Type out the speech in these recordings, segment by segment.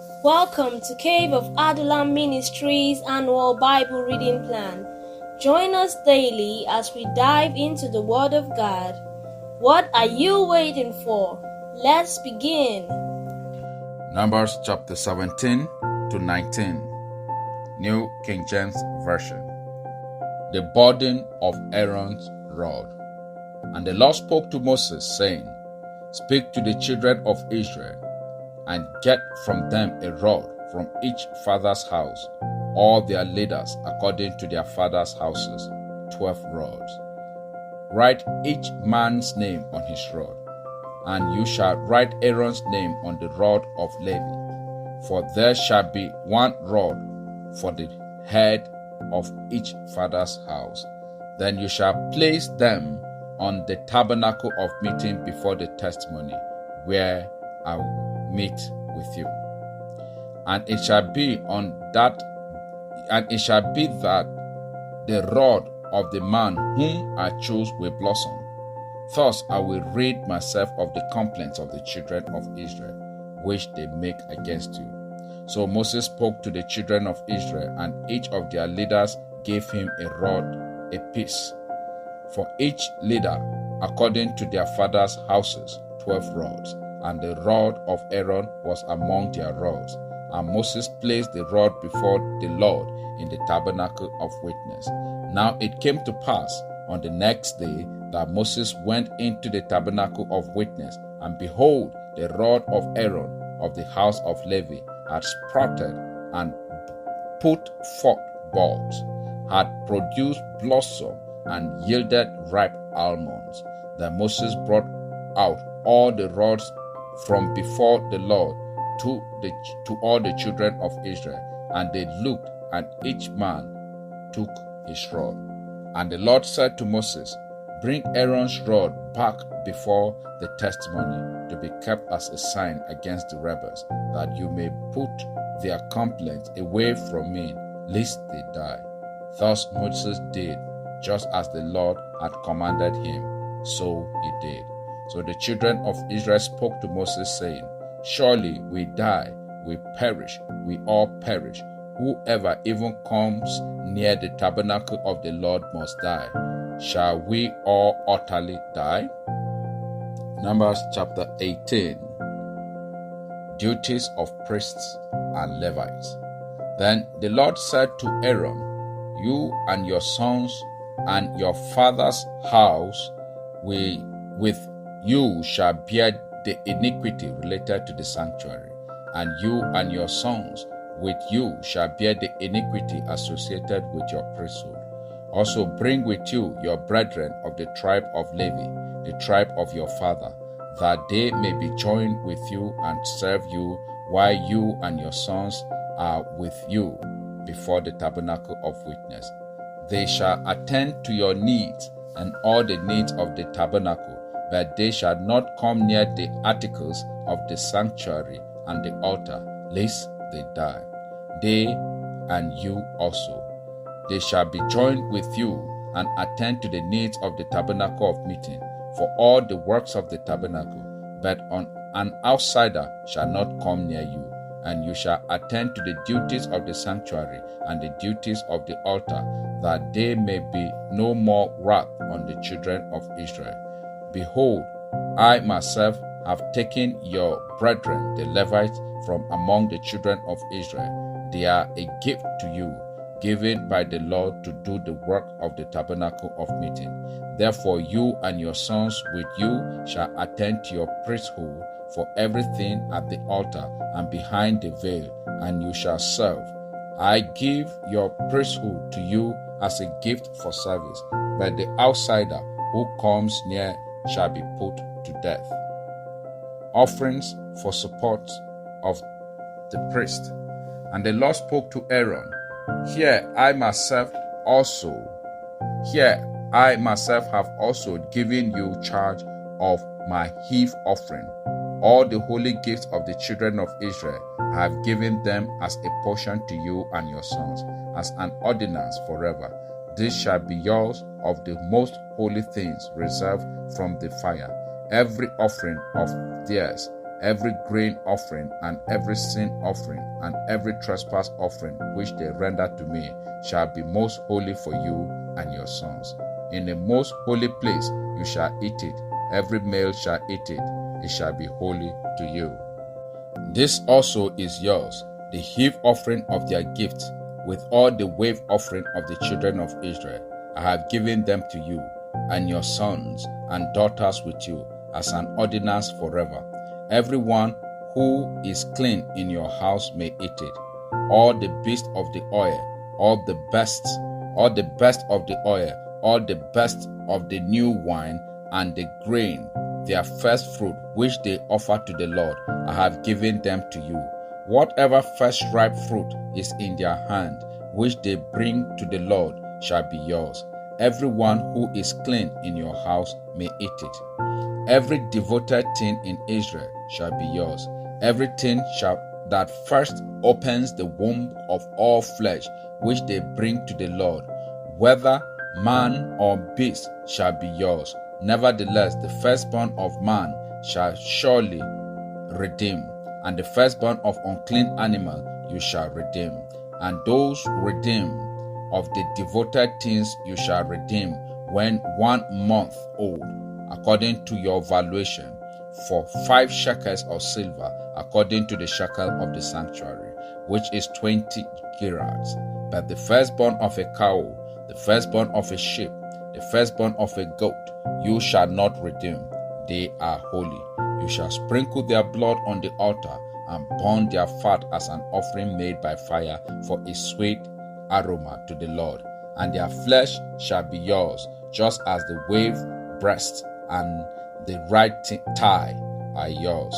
Welcome to Cave of Adullam Ministries annual Bible reading plan. Join us daily as we dive into the Word of God. What are you waiting for? Let's begin. Numbers chapter 17 to 19, New King James Version. The burden of Aaron's rod. And the Lord spoke to Moses, saying, Speak to the children of Israel, and get from them a rod from each father's house, all their leaders according to their father's houses, 12 rods. Write each man's name on his rod, and you shall write Aaron's name on the rod of Levi, for there shall be one rod for the head of each father's house. Then you shall place them on the tabernacle of meeting before the testimony, where I will meet with you. And it shall be that the rod of the man whom I choose will blossom. Thus I will rid myself of the complaints of the children of Israel, which they make against you. So Moses spoke to the children of Israel, and each of their leaders gave him a rod apiece, for each leader according to their father's houses, 12 rods. And the rod of Aaron was among their rods. And Moses placed the rod before the Lord in the tabernacle of witness. Now it came to pass on the next day that Moses went into the tabernacle of witness, and behold, the rod of Aaron of the house of Levi had sprouted and put forth bulbs, had produced blossom, and yielded ripe almonds. Then Moses brought out all the rods from before the Lord to all the children of Israel, and they looked, and each man took his rod. And the Lord said to Moses, Bring Aaron's rod back before the testimony, to be kept as a sign against the rebels, that you may put their complaints away from me, lest they die. Thus Moses did, just as the Lord had commanded him, so he did. So the children of Israel spoke to Moses, saying, Surely we die, we perish, we all perish. Whoever even comes near the tabernacle of the Lord must die. Shall we all utterly die? Numbers chapter 18. Duties of priests and Levites. Then the Lord said to Aaron, You and your sons and your father's house with you shall bear the iniquity related to the sanctuary, and you and your sons with you shall bear the iniquity associated with your priesthood. Also bring with you your brethren of the tribe of Levi, the tribe of your father, that they may be joined with you and serve you while you and your sons are with you before the tabernacle of witness. They shall attend to your needs and all the needs of the tabernacle, but they shall not come near the articles of the sanctuary and the altar, lest they die. They and you also. They shall be joined with you and attend to the needs of the tabernacle of meeting, for all the works of the tabernacle, but an outsider shall not come near you. And you shall attend to the duties of the sanctuary and the duties of the altar, that there may be no more wrath on the children of Israel. Behold, I myself have taken your brethren, the Levites, from among the children of Israel. They are a gift to you, given by the Lord to do the work of the tabernacle of meeting. Therefore you and your sons with you shall attend to your priesthood for everything at the altar and behind the veil, and you shall serve. I give your priesthood to you as a gift for service, but the outsider who comes near shall be put to death. Offerings for support of the priest. And the Lord spoke to Aaron, Here I myself have also given you charge of my heave offering. All the holy gifts of the children of Israel I have given them as a portion to you and your sons, as an ordinance forever. This shall be yours of the most holy things reserved from the fire. Every offering of theirs, every grain offering and every sin offering and every trespass offering which they render to me shall be most holy for you and your sons. In a most holy place you shall eat it. Every male shall eat it. It shall be holy to you. This also is yours, the heave offering of their gifts, with all the wave offering of the children of Israel. I have given them to you, and your sons and daughters with you, as an ordinance forever. Everyone who is clean in your house may eat it. All the best of the oil, all the best of the oil, all the best of the new wine, and the grain, their first fruit, which they offer to the Lord, I have given them to you. Whatever first ripe fruit is in their hand, which they bring to the Lord, shall be yours. Everyone who is clean in your house may eat it. Every devoted thing in Israel shall be yours. Everything that first opens the womb of all flesh, which they bring to the Lord, whether man or beast, shall be yours. Nevertheless, the firstborn of man shall surely redeem, and the firstborn of unclean animal you shall redeem. And those redeemed of the devoted things you shall redeem when 1 month old, according to your valuation, for 5 shekels of silver, according to the shekel of the sanctuary, which is 20 gerahs. But the firstborn of a cow, the firstborn of a sheep, the firstborn of a goat, you shall not redeem. They are holy. You shall sprinkle their blood on the altar and burn their fat as an offering made by fire for a sweet aroma to the Lord. And their flesh shall be yours, just as the wave breast and the right thigh are yours.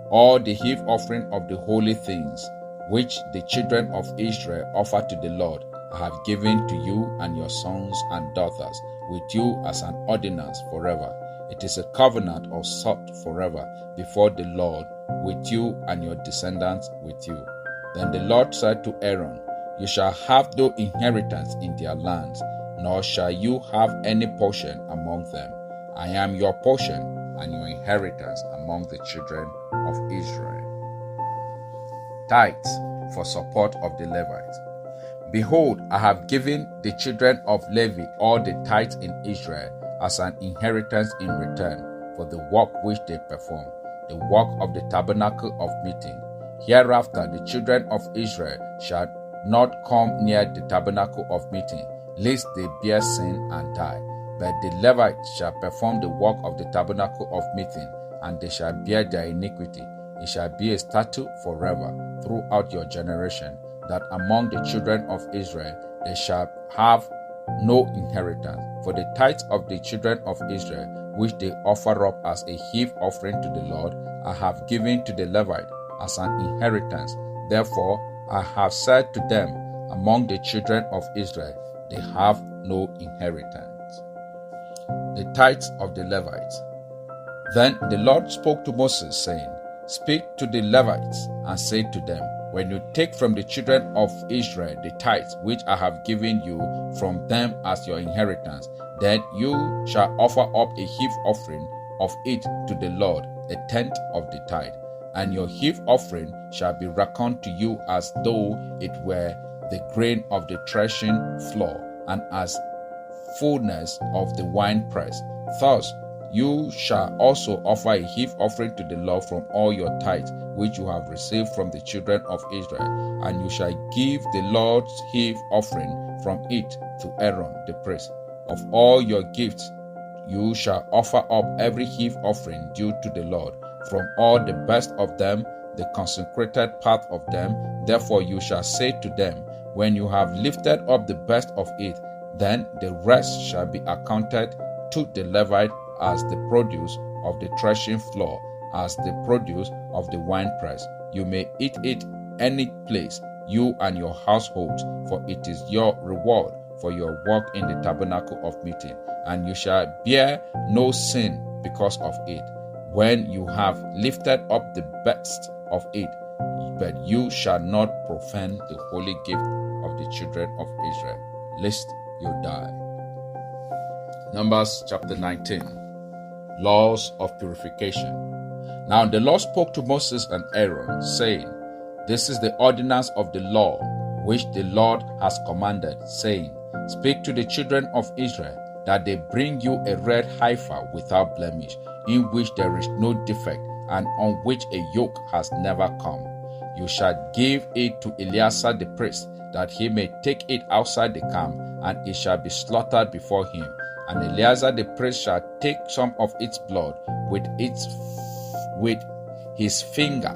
All the heave offering of the holy things, which the children of Israel offer to the Lord, I have given to you and your sons and daughters with you as an ordinance forever. It is a covenant of salt forever before the Lord, with you and your descendants with you. Then the Lord said to Aaron, You shall have no inheritance in their lands, nor shall you have any portion among them. I am your portion and your inheritance among the children of Israel. Tithes for support of the Levites. Behold, I have given the children of Levi all the tithes in Israel as an inheritance in return for the work which they perform, the work of the tabernacle of meeting. Hereafter the children of Israel shall not come near the tabernacle of meeting, lest they bear sin and die. But the Levites shall perform the work of the tabernacle of meeting, and they shall bear their iniquity. It shall be a statute forever throughout your generation, that among the children of Israel they shall have no inheritance. For the tithes of the children of Israel, which they offer up as a heave offering to the Lord, I have given to the Levite as an inheritance. Therefore I have said to them, among the children of Israel they have no inheritance. The tithes of the Levites. Then the Lord spoke to Moses, saying, Speak to the Levites and say to them, When you take from the children of Israel the tithes which I have given you from them as your inheritance, then you shall offer up a heave offering of it to the Lord, 1/10 of the tithe. And your heave offering shall be reckoned to you as though it were the grain of the threshing floor, and as fullness of the winepress. Thus you shall also offer a heave offering to the Lord from all your tithes which you have received from the children of Israel, and you shall give the Lord's heave offering from it to Aaron the priest. Of all your gifts you shall offer up every heave offering due to the Lord, from all the best of them, the consecrated part of them. Therefore you shall say to them, When you have lifted up the best of it, then the rest shall be accounted to the Levite as the produce of the threshing floor, as the produce of the winepress. You may eat it any place, you and your households, for it is your reward for your work in the tabernacle of meeting, and you shall bear no sin because of it, when you have lifted up the best of it. But you shall not profane the holy gift of the children of Israel, lest you die. Numbers chapter 19. Laws of purification. Now the Lord spoke to Moses and Aaron, saying, This is the ordinance of the law which the Lord has commanded, saying, Speak to the children of Israel, that they bring you a red heifer without blemish, in which there is no defect, and on which a yoke has never come. You shall give it to Eleazar the priest, that he may take it outside the camp, and it shall be slaughtered before him. And Eleazar the priest shall take some of its blood with his finger,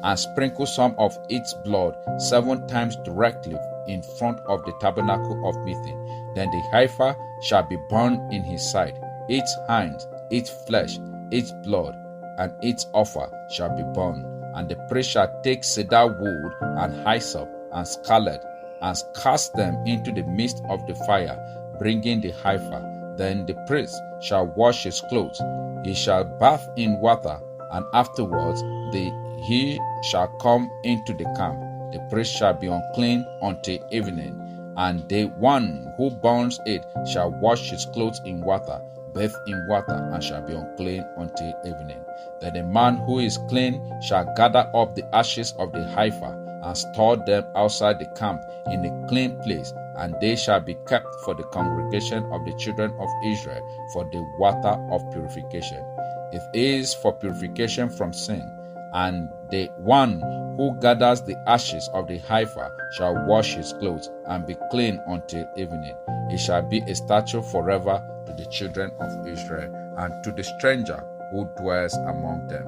and sprinkle some of its blood 7 times directly in front of the tabernacle of meeting. Then the heifer shall be burned in his sight. Its hinds, its flesh, its blood, and its offer shall be burned. And the priest shall take cedar wood and hyssop and scarlet, and cast them into the midst of the fire, bringing the heifer. Then the priest shall wash his clothes. He shall bathe in water, and afterwards he shall come into the camp. The priest shall be unclean until evening, and the one who burns it shall wash his clothes in water, bathe in water, and shall be unclean until evening. Then the man who is clean shall gather up the ashes of the heifer, and store them outside the camp in a clean place, and they shall be kept for the congregation of the children of Israel for the water of purification. It is for purification from sin. And the one who gathers the ashes of the heifer shall wash his clothes and be clean until evening. It shall be a statute forever to the children of Israel and to the stranger who dwells among them.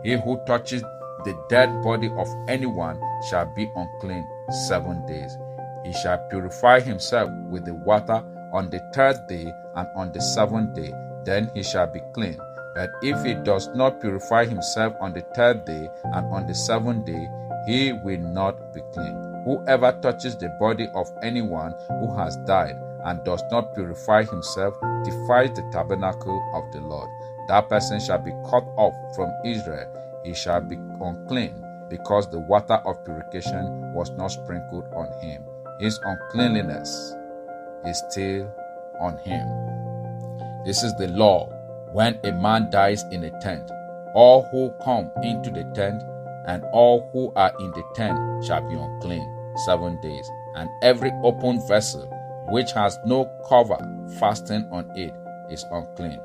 He who touches the dead body of anyone shall be unclean 7 days. He shall purify himself with the water on the 3rd day and on the 7th day. Then he shall be clean. But if he does not purify himself on the 3rd day and on the 7th day, he will not be clean. Whoever touches the body of anyone who has died and does not purify himself defies the tabernacle of the Lord. That person shall be cut off from Israel. He shall be unclean, because the water of purification was not sprinkled on him. His uncleanliness is still on him. This is the law when a man dies in a tent. All who come into the tent and all who are in the tent shall be unclean 7 days. And every open vessel which has no cover fastened on it is unclean.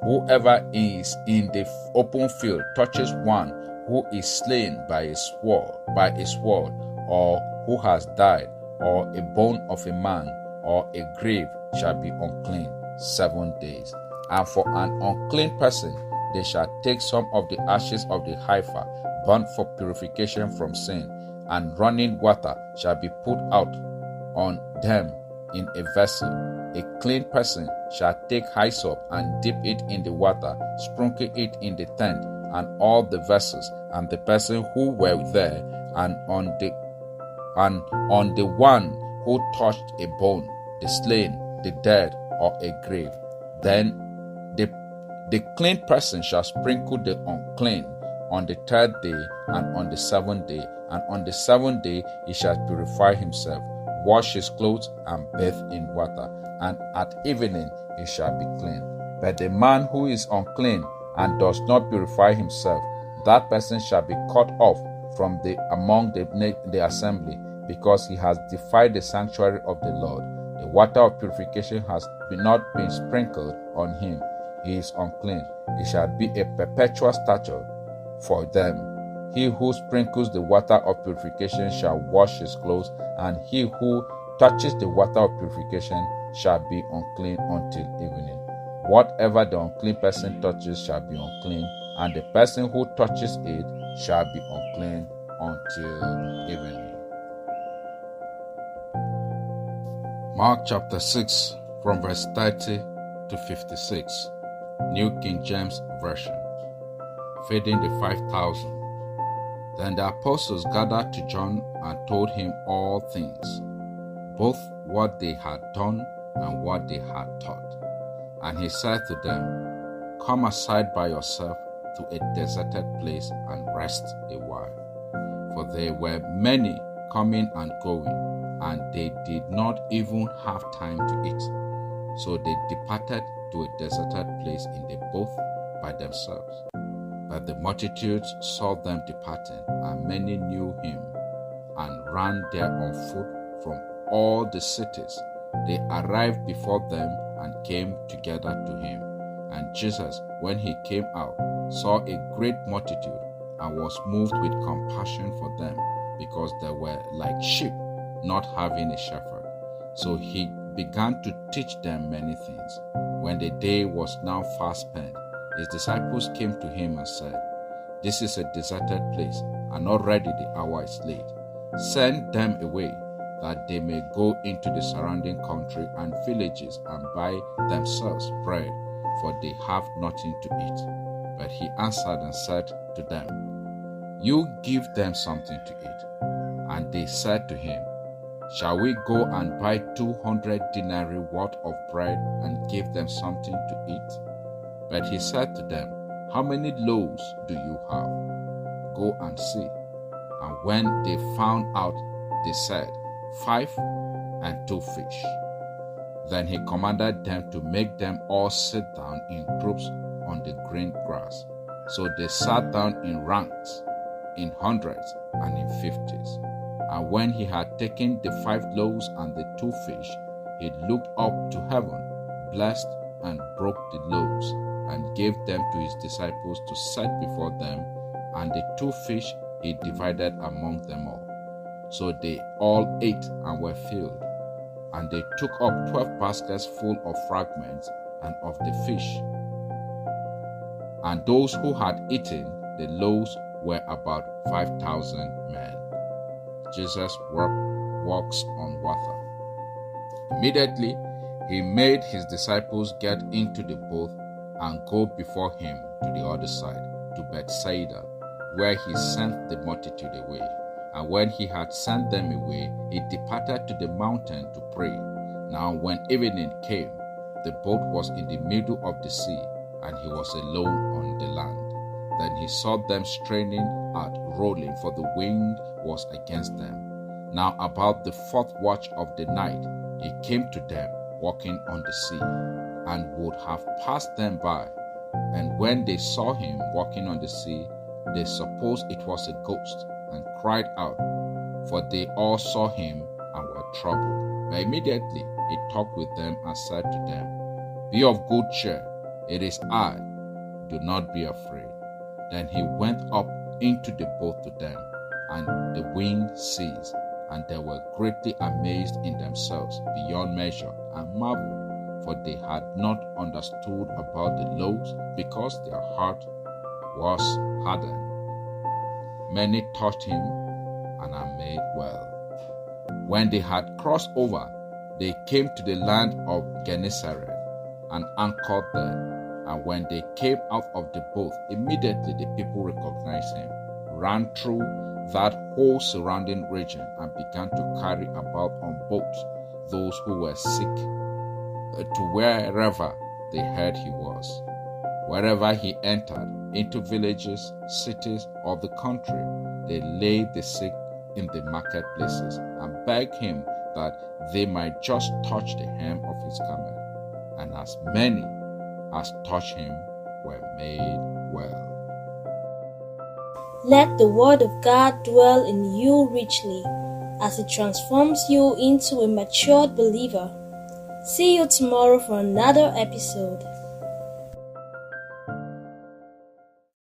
Whoever is in the open field touches one who is slain by a sword, or who has died, or a bone of a man, or a grave, shall be unclean 7 days. And for an unclean person, they shall take some of the ashes of the heifer, burnt for purification from sin, and running water shall be put out on them in a vessel. A clean person shall take hyssop and dip it in the water, sprinkle it in the tent and all the vessels, and the person who were there, and on the one who touched a bone, the slain, the dead, or a grave. Then the clean person shall sprinkle the unclean on the 3rd day and on the 7th day, and on the 7th day he shall purify himself, wash his clothes, and bathe in water, and at evening he shall be clean. But the man who is unclean and does not purify himself, that person shall be cut off from among the assembly, because he has defied the sanctuary of the Lord. The water of purification has not been sprinkled on him. He is unclean. It shall be a perpetual statute for them. He who sprinkles the water of purification shall wash his clothes, and he who touches the water of purification shall be unclean until evening. Whatever the unclean person touches shall be unclean, and the person who touches it shall be unclean until evening. Mark chapter 6, from verse 30 to 56, New King James Version. Feeding the 5,000. Then the apostles gathered to John and told him all things, both what they had done and what they had taught. And he said to them, Come aside by yourself to a deserted place and rest a while. For there were many coming and going, and they did not even have time to eat. So they departed to a deserted place in the boat by themselves. But the multitudes saw them departing, and many knew him, and ran there on foot from all the cities. They arrived before them and came together to him. And Jesus, when he came out, saw a great multitude, and was moved with compassion for them, because they were like sheep not having a shepherd. So he began to teach them many things. When the day was now fast spent, his disciples came to him and said, "This is a deserted place, and already the hour is late. Send them away, that they may go into the surrounding country and villages and buy themselves bread, for they have nothing to eat." But he answered and said to them, "You give them something to eat." And they said to him, "Shall we go and buy 200 denarii worth of bread and give them something to eat?" But he said to them, "How many loaves do you have? Go and see." And when they found out, they said, 5 and 2 fish. Then he commanded them to make them all sit down in groups on the green grass. So they sat down in ranks, in hundreds and in 50s. And when he had taken the 5 loaves and the 2 fish, he looked up to heaven, blessed and broke the loaves, and gave them to his disciples to set before them, and the 2 fish he divided among them all. So they all ate and were filled. And they took up 12 baskets full of fragments and of the fish. And those who had eaten the loaves were about 5,000 men. Jesus walks on water. Immediately he made his disciples get into the boat and go before him to the other side, to Bethsaida, where he sent the multitude away. And when he had sent them away, he departed to the mountain to pray. Now when evening came, the boat was in the middle of the sea, and he was alone on the land. Then he saw them straining at rowing, for the wind was against them. Now about the 4th watch of the night, he came to them walking on the sea, and would have passed them by. And when they saw him walking on the sea, they supposed it was a ghost, and cried out, for they all saw him and were troubled. But immediately he talked with them and said to them, "Be of good cheer, it is I, do not be afraid." Then he went up into the boat to them, and the wind ceased, and they were greatly amazed in themselves beyond measure, and marveled, for they had not understood about the loaves, because their heart was hardened. Many touched him and are made well. When they had crossed over, they came to the land of Gennesaret and anchored there. And when they came out of the boat, immediately the people recognized him, ran through that whole surrounding region, and began to carry about on boats those who were sick to wherever they heard he was. Wherever he entered, into villages, cities, or the country, they laid the sick in the marketplaces and begged him that they might just touch the hem of his garment. And as many as touched him were made well. Let the word of God dwell in you richly, as it transforms you into a matured believer. See you tomorrow for another episode.